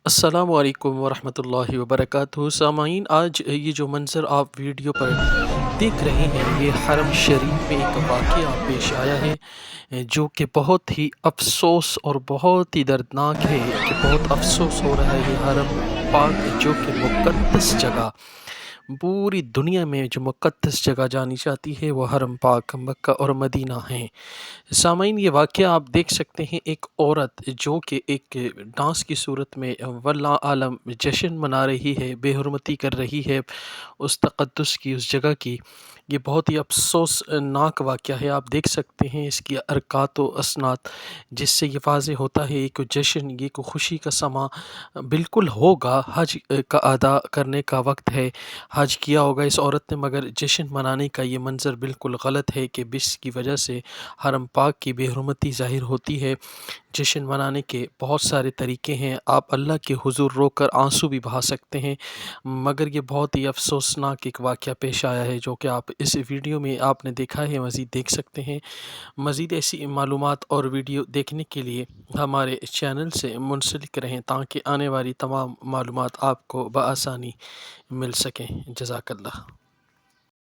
السلام علیکم ورحمۃ اللہ وبرکاتہ سامعین، آج یہ جو منظر آپ ویڈیو پر دیکھ رہے ہیں یہ حرم شریف میں ایک واقعہ پیش آیا ہے جو کہ بہت ہی افسوس اور بہت ہی دردناک ہے کہ بہت افسوس ہو رہا ہے۔ یہ حرم پاک جو کہ مقدس جگہ پوری دنیا میں جو مقدس جگہ جانی جاتی ہے وہ حرم پاک مکہ اور مدینہ ہیں۔ سامعین، یہ واقعہ آپ دیکھ سکتے ہیں، ایک عورت جو کہ ایک ڈانس کی صورت میں واللہ عالم جشن منا رہی ہے، بے حرمتی کر رہی ہے اس تقدس کی، اس جگہ کی۔ یہ بہت ہی افسوسناک واقعہ ہے۔ آپ دیکھ سکتے ہیں اس کی حرکات و اسناد، جس سے یہ واضح ہوتا ہے ایک جشن، یہ کوئی خوشی کا سما بالکل ہوگا۔ حج کا ادا کرنے کا وقت ہے، حج کیا ہوگا اس عورت نے، مگر جشن منانے کا یہ منظر بالکل غلط ہے کہ جس کی وجہ سے حرم پاک کی بے حرمتی ظاہر ہوتی ہے۔ جشن منانے کے بہت سارے طریقے ہیں، آپ اللہ کے حضور رو کر آنسو بھی بہا سکتے ہیں، مگر یہ بہت ہی افسوسناک ایک واقعہ پیش آیا ہے جو کہ آپ اس ویڈیو میں آپ نے دیکھا ہے، مزید دیکھ سکتے ہیں۔ مزید ایسی معلومات اور ویڈیو دیکھنے کے لیے ہمارے چینل سے منسلک رہیں تاکہ آنے والی تمام معلومات آپ کو بآسانی مل سکیں۔ جزاک اللہ۔